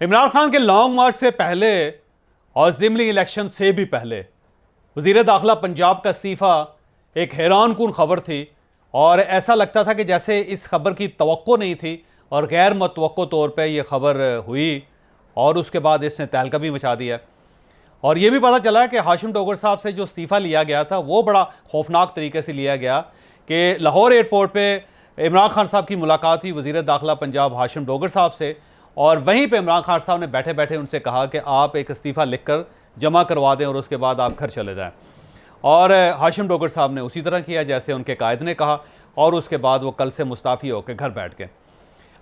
इमरान खान के लॉन्ग मार्च से पहले और ज़िमनी इलेक्शन से भी पहले वज़ीर दाखिला पंजाब का इस्तीफ़ा एक हैरानकुन खबर थी और ऐसा लगता था कि जैसे इस खबर की तवक्को नहीं थी और गैर मुतवक्को तौर पे ये खबर हुई और उसके बाद इसने तहलका भी मचा दिया। और ये भी पता चला कि हाशिम डोगर साहब से जो इस्तीफ़ा लिया गया था वो बड़ा खौफनाक तरीके से लिया गया कि लाहौर एयरपोर्ट पर इमरान खान साहब की मुलाकात हुई वज़ीर दाखिला पंजाब हाशिम डोगर साहब से, और वहीं पे इमरान खान साहब ने बैठे बैठे उनसे कहा कि आप एक इस्तीफ़ा लिखकर जमा करवा दें और उसके बाद आप घर चले जाएं। और हाशिम डोगर साहब ने उसी तरह किया जैसे उनके कायद ने कहा और उसके बाद वो कल से मुस्ताफ़ी होकर घर बैठ गए।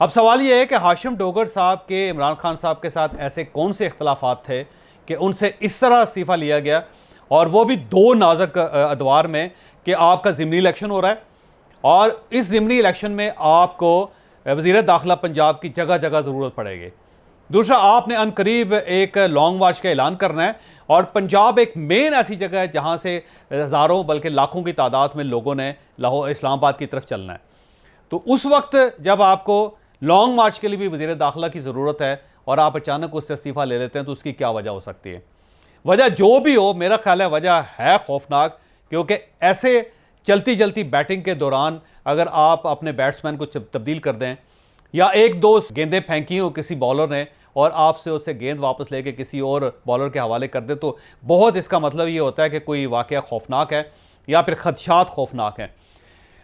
अब सवाल ये है कि हाशिम डोगर साहब के इमरान खान साहब के साथ ऐसे कौन से इख्तलाफात थे कि उनसे इस तरह इस्तीफ़ा लिया गया, और वो भी दो नाजुक अदवार में कि आपका ज़िमनी इलेक्शन हो रहा है और इस ज़िमनी इलेक्शन में आपको वज़ीर दाखिला पंजाब की जगह जगह ज़रूरत पड़ेगी। दूसरा, आपने अनकरीब एक लॉन्ग मार्च का ऐलान करना है और पंजाब एक मेन ऐसी जगह है जहां से हज़ारों बल्कि लाखों की तादाद में लोगों ने लाहौर इस्लामाबाद की तरफ चलना है। तो उस वक्त जब आपको लॉन्ग मार्च के लिए भी वज़ीर दाखिला की ज़रूरत है और आप अचानक उससे इस्तीफ़ा ले लेते हैं तो उसकी क्या वजह हो सकती है? वजह जो भी हो, मेरा ख्याल है वजह है खौफनाक, क्योंकि ऐसे चलती चलती बैटिंग के दौरान अगर आप अपने बैट्समैन को तब्दील कर दें या एक दो गेंदें फेंकी हो किसी बॉलर ने और आपसे उससे गेंद वापस लेके किसी और बॉलर के हवाले कर दे, तो बहुत इसका मतलब ये होता है कि कोई वाक़या खौफनाक है या फिर खदशात खौफनाक हैं।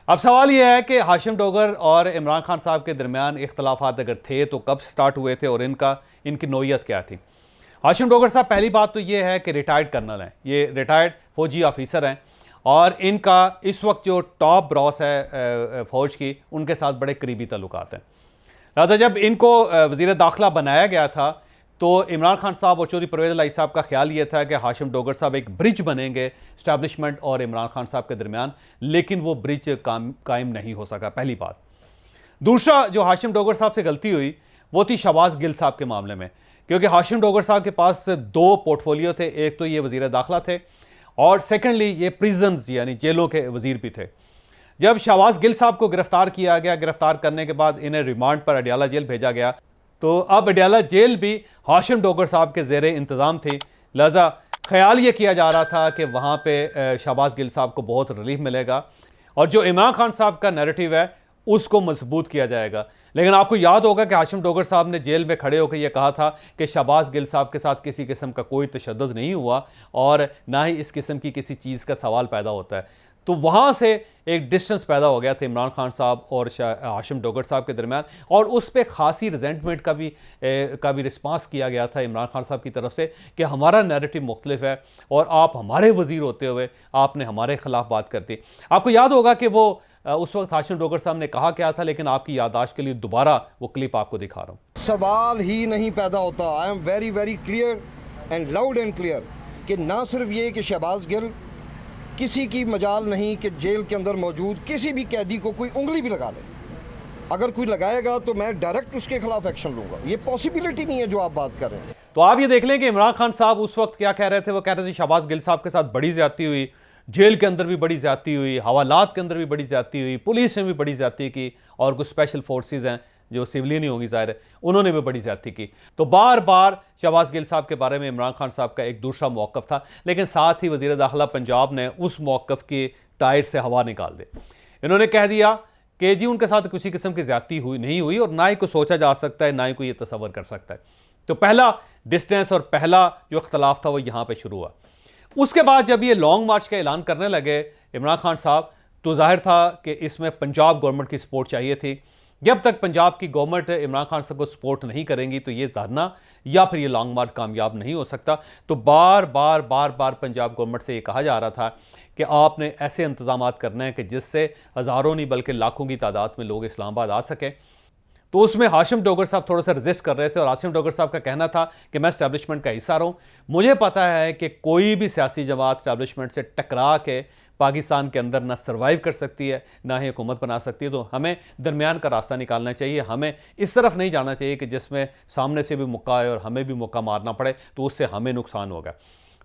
अब सवाल यह है कि हाशिम डोगर और इमरान खान साहब के दरमियान इख्तलाफात अगर थे तो कब स्टार्ट हुए थे और इनकी नौयत क्या थी? हाशिम डोगर साहब, पहली बात तो ये है कि रिटायर्ड कर्नल हैं, ये रिटायर्ड फौजी ऑफिसर हैं और इनका इस वक्त जो टॉप ब्रॉस है फ़ौज की, उनके साथ बड़े करीबी ताल्लुकात हैं। लिहाजा जब इनको वज़ीर दाखिला बनाया गया था तो इमरान खान साहब और चौधरी परवेज़ इलाही साहब का ख्याल ये था कि हाशिम डोगर साहब एक ब्रिज बनेंगे इस्टेब्लिशमेंट और इमरान खान साहब के दरमियान, लेकिन वो ब्रिज कायम नहीं हो सका, पहली बात। दूसरा, जो हाशिम डोगर साहब से गलती हुई वो थी शहबाज गिल साहब के मामले में, क्योंकि हाशिम डोगर साहब के पास दो पोर्टफोलियो थे, एक तो ये वज़ीर दाखिला थे और सेकेंडली ये प्रिजन्स यानी जेलों के वज़ीर भी थे। जब शहबाज गिल साहब को गिरफ्तार किया गया, गिरफ्तार करने के बाद इन्हें रिमांड पर अडयाला जेल भेजा गया, तो अब अडयाला जेल भी हाशिम डोगर साहब के ज़ेरे इंतज़ाम थी। लिहाजा ख्याल ये किया जा रहा था कि वहाँ पे शहबाज गिल साहब को बहुत रिलीफ मिलेगा और जो इमरान खान साहब का नैरेटिव है उसको मजबूत किया जाएगा। लेकिन आपको याद होगा कि हाशिम डोगर साहब ने जेल में खड़े होकर यह कहा था कि शहबाज गिल साहब के साथ किसी किस्म का कोई तशद्दुद नहीं हुआ और ना ही इस किस्म की किसी चीज़ का सवाल पैदा होता है। तो वहाँ से एक डिस्टेंस पैदा हो गया था इमरान खान साहब और हाशिम डोगर साहब के दरमियान, और उस पर खासी रिजेंटमेंट का भी रिस्पांस किया गया था इमरान खान साहब की तरफ से कि हमारा नैरेटिव मुख्तलिफ है और आप हमारे वज़ीर होते हुए आपने हमारे ख़िलाफ़ बात कर दी। आपको याद होगा कि वो उस वक्त हाशिम डोगर साहब ने कहा क्या था, लेकिन आपकी याददाश्त के लिए दोबारा वो क्लिप आपको दिखा रहा हूँ। सवाल ही नहीं पैदा होता। I am very very clear and loud and clear कि ना सिर्फ ये कि शहबाज गिल, किसी की मजाल नहीं कि जेल के अंदर मौजूद किसी भी कैदी को कोई उंगली भी लगा ले। अगर कोई लगाएगा तो मैं डायरेक्ट उसके खिलाफ एक्शन लूंगा। ये पॉसिबिलिटी नहीं है जो आप बात कर रहे हैं। तो आप ये देख लें कि इमरान खान साहब उस वक्त क्या कह रहे थे। वो कह रहे थे शहबाज गिल साहब के साथ बड़ी ज्यादती हुई, जेल के अंदर भी बड़ी ज्यादती हुई, हवालात के अंदर भी बड़ी ज्यादती हुई, पुलिस ने भी बड़ी ज्यादती की और कुछ स्पेशल फोर्सेज हैं जो सिविलियन ही होगी ज़ाहिर है, उन्होंने भी बड़ी ज्यादती की। तो बार बार शहबाज गिल साहब के बारे में इमरान खान साहब का एक दूसरा मौक़िफ़ था, लेकिन साथ ही वज़ीर दाखिला पंजाब ने उस मौक़िफ़ की टायर से हवा निकाल दी। इन्होंने कह दिया कि जी उनके साथ किसी किस्म की ज्यादती नहीं हुई और ना ही कोई सोचा जा सकता है, ना ही कोई ये तसव्वुर कर सकता है। तो पहला डिस्टेंस और पहला जो इख्तलाफ था वो यहाँ पर शुरू हुआ। उसके बाद जब ये लॉन्ग मार्च का ऐलान करने लगे इमरान खान साहब, तो जाहिर था कि इसमें पंजाब गवर्नमेंट की सपोर्ट चाहिए थी। जब तक पंजाब की गवर्नमेंट इमरान खान साहब को सपोर्ट नहीं करेंगी तो ये धरना या फिर ये लॉन्ग मार्च कामयाब नहीं हो सकता। तो बार बार पंजाब गवर्नमेंट से ये कहा जा रहा था कि आपने ऐसे इंतजामात करने हैं कि जिससे हज़ारों नहीं बल्कि लाखों की तादाद में लोग इस्लामाबाद आ सकें। तो उसमें हाशिम डोगर साहब थोड़ा सा रजिस्ट कर रहे थे और हाशिम डोगर साहब का कहना था कि मैं इस्टेब्लिशमेंट का हिस्सा रहूं। मुझे पता है कि कोई भी सियासी जमात इस्टेब्लिशमेंट से टकरा के पाकिस्तान के अंदर ना सर्वाइव कर सकती है ना ही हुकूमत बना सकती है। तो हमें दरमियान का रास्ता निकालना चाहिए, हमें इस तरफ नहीं जाना चाहिए कि जिसमें सामने से भी मौका आए और हमें भी मौका मारना पड़े तो उससे हमें नुकसान होगा।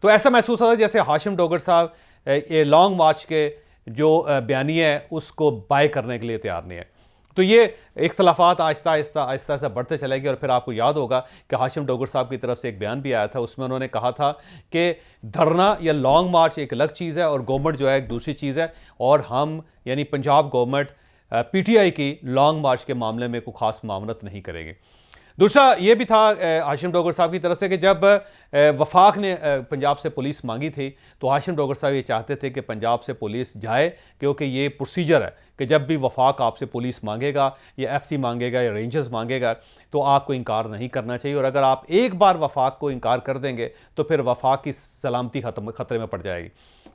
तो ऐसा महसूस होता है जैसे हाशिम डोगर साहब ये लॉन्ग मार्च के जो बयानी है उसको बाय करने के लिए तैयार नहीं है। तो ये इख्तलाफात आहिस्ता आहिस्ता आहिस्ता आहिस्ता बढ़ते चलेगी। और फिर आपको याद होगा कि हाशिम डोगर साहब की तरफ से एक बयान भी आया था, उसमें उन्होंने कहा था कि धरना या लॉन्ग मार्च एक अलग चीज़ है और गवर्नमेंट जो है एक दूसरी चीज़ है, और हम यानी पंजाब गवर्नमेंट पीटीआई की लॉन्ग मार्च के मामले में कोई खास मामलत नहीं करेगी। दूसरा ये भी था हाशिम डोगर साहब की तरफ से कि जब वफाक ने पंजाब से पुलिस मांगी थी तो हाशिम डोगर साहब ये चाहते थे कि पंजाब से पुलिस जाए, क्योंकि ये प्रोसीजर है कि जब भी वफाक आपसे पुलिस मांगेगा या एफसी मांगेगा या रेंजर्स मांगेगा तो आपको इनकार नहीं करना चाहिए, और अगर आप एक बार वफाक को इनकार कर देंगे तो फिर वफाक की सलामती खतरे में पड़ जाएगी।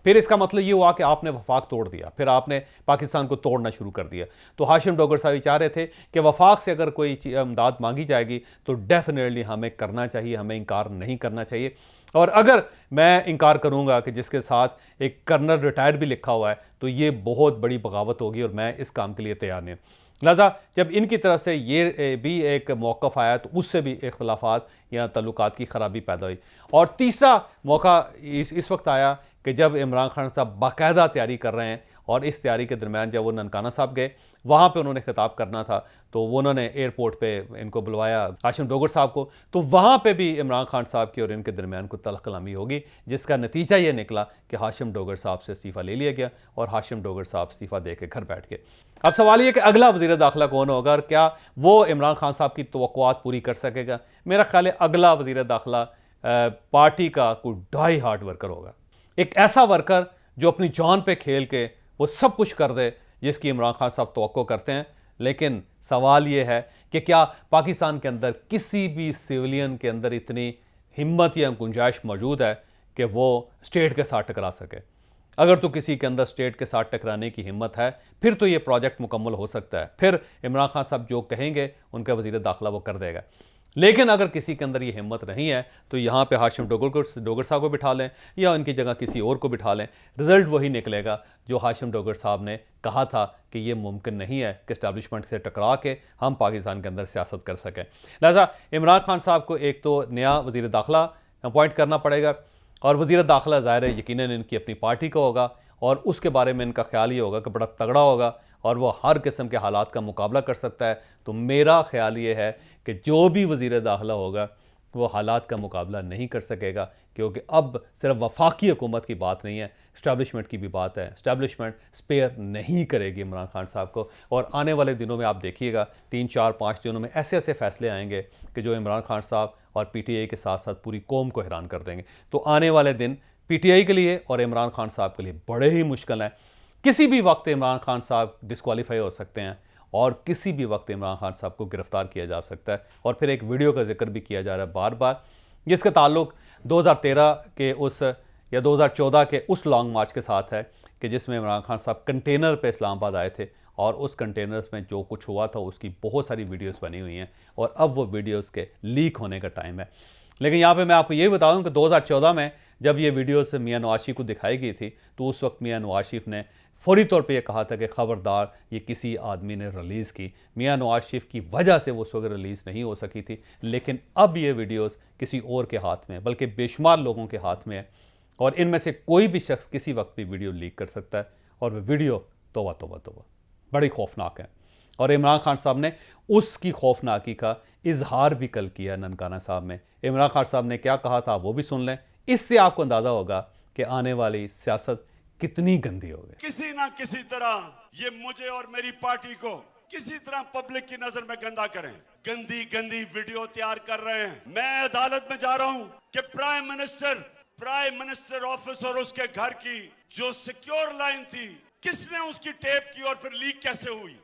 फिर इसका मतलब ये हुआ कि आपने वफाक तोड़ दिया, फिर आपने पाकिस्तान को तोड़ना शुरू कर दिया। तो हाशिम डोगर साहब चाह रहे थे कि वफाक से अगर कोई इमदाद मांगी जाएगी तो डेफिनेटली हमें करना चाहिए, हमें इनकार नहीं करना चाहिए। और अगर मैं इनकार करूंगा कि जिसके साथ एक कर्नल रिटायर्ड भी लिखा हुआ है तो ये बहुत बड़ी बगावत होगी और मैं इस काम के लिए तैयार नहीं। लिहाजा जब इनकी तरफ से ये भी एक मौक़िफ़ आया तो उससे भी इख्तलाफात या तल्लुकात की ख़राबी पैदा हुई। और तीसरा मौका इस वक्त आया कि जब इमरान खान साहब बाकायदा तैयारी कर रहे हैं, और इस तैयारी के दरमियान जब वो ननकाना साहब गए वहाँ पे उन्होंने खिताब करना था तो उन्होंने एयरपोर्ट पे इनको बुलवाया हाशिम डोगर साहब को, तो वहाँ पे भी इमरान खान साहब की और इनके दरमियान को तल्ख़ कलामी होगी, जिसका नतीजा ये निकला कि हाशिम डोगर साहब से इस्तीफ़ा ले लिया गया और हाशिम डोगर साहब इस्तीफ़ा दे के घर बैठ गए। अब सवाल ये कि अगला वज़ीर दाखिला कौन होगा और क्या वो इमरान खान साहब की तवक्कुआत पूरी कर सकेगा। मेरा ख्याल है अगला वज़ीर दाखिला पार्टी का कोई डाई हार्ड वर्कर होगा, एक ऐसा वर्कर जो अपनी जान पे खेल के वो सब कुछ कर दे जिसकी इमरान खान साहब तवक्को करते हैं। लेकिन सवाल ये है कि क्या पाकिस्तान के अंदर किसी भी सिविलियन के अंदर इतनी हिम्मत या गुंजाइश मौजूद है कि वो स्टेट के साथ टकरा सके। अगर तो किसी के अंदर स्टेट के साथ टकराने की हिम्मत है फिर तो ये प्रोजेक्ट मुकम्मल हो सकता है, फिर इमरान खान साहब जो कहेंगे उनका वज़ीर दाखिला वो कर देगा। लेकिन अगर किसी के अंदर ये हिम्मत नहीं है तो यहाँ पे हाशिम डोगर साहब को बिठा लें या उनकी जगह किसी और को बिठा लें, रिज़ल्ट वही निकलेगा जो हाशिम डोगर साहब ने कहा था कि ये मुमकिन नहीं है कि इस्टेब्लिशमेंट से टकरा के हम पाकिस्तान के अंदर सियासत कर सकें। लिहाजा इमरान खान साहब को एक तो नया वज़ीर दाखिला अपॉइंट करना पड़ेगा, और वज़ीर दाखिला ज़ाहिर है यकीनन इनकी अपनी पार्टी का होगा और उसके बारे में इनका ख्याल ये होगा कि बड़ा तगड़ा होगा और वो हर किस्म के हालात का मुकाबला कर सकता है। तो मेरा ख्याल ये है कि जो भी वज़ीर दाखिला होगा वो हालात का मुकाबला नहीं कर सकेगा, क्योंकि अब सिर्फ वफाकी हुकूमत की बात नहीं है, इस्टेब्लिशमेंट की भी बात है। इस्टेब्लिशमेंट स्पेयर नहीं करेगी इमरान खान साहब को, और आने वाले दिनों में आप देखिएगा 3, 4, 5 दिनों में ऐसे ऐसे फैसले आएंगे कि जो इमरान खान साहब और पीटीआई के साथ साथ पूरी कौम को हैरान कर देंगे। तो आने वाले दिन पीटीआई के लिए और इमरान खान साहब के लिए बड़े ही मुश्किल हैं। किसी भी वक्त इमरान खान साहब डिस्क्वालीफाई हो सकते हैं और किसी भी वक्त इमरान खान साहब को गिरफ्तार किया जा सकता है। और फिर एक वीडियो का जिक्र भी किया जा रहा है बार बार, जिसका ताल्लुक 2013 के उस या 2014 के उस लॉन्ग मार्च के साथ है कि जिसमें इमरान खान साहब कंटेनर पे इस्लामाबाद आए थे, और उस कंटेनर्स में जो कुछ हुआ था उसकी बहुत सारी वीडियोस बनी हुई हैं और अब वो वीडियोस के लीक होने का टाइम है। लेकिन यहाँ पे मैं आपको ये बता दूँ कि 2014 में जब ये वीडियोस मियां नवाज शरीफ को दिखाई गई थी तो उस वक्त मियां नवाज शरीफ ने फौरी तौर पे ये कहा था कि ख़बरदार ये किसी आदमी ने रिलीज़ की। मियां नवाज शरीफ की वजह से वो उस वक्त रिलीज़ नहीं हो सकी थी, लेकिन अब ये वीडियोस किसी और के हाथ में, बल्कि बेशुमार लोगों के हाथ में है, और इनमें से कोई भी शख्स किसी वक्त भी वीडियो लीक कर सकता है। और वह वीडियो तौबा तौबा तौबा बड़ी खौफनाक है, और इमरान खान साहब ने उसकी खौफनाकी का इजहार भी कल किया ननकाना साहब में। इमरान खान साहब ने क्या कहा था वो भी सुन लें, इससे आपको अंदाज़ा होगा कि आने वाली सियासत कितनी गंदी होगी। किसी ना किसी तरह ये मुझे और मेरी पार्टी को किसी तरह पब्लिक की नजर में गंदा करें, गंदी गंदी वीडियो तैयार कर रहे हैं। मैं अदालत में जा रहा हूं कि प्राइम मिनिस्टर ऑफिस और उसके घर की जो सिक्योर लाइन थी, किसने उसकी टेप की और फिर लीक कैसे हुई।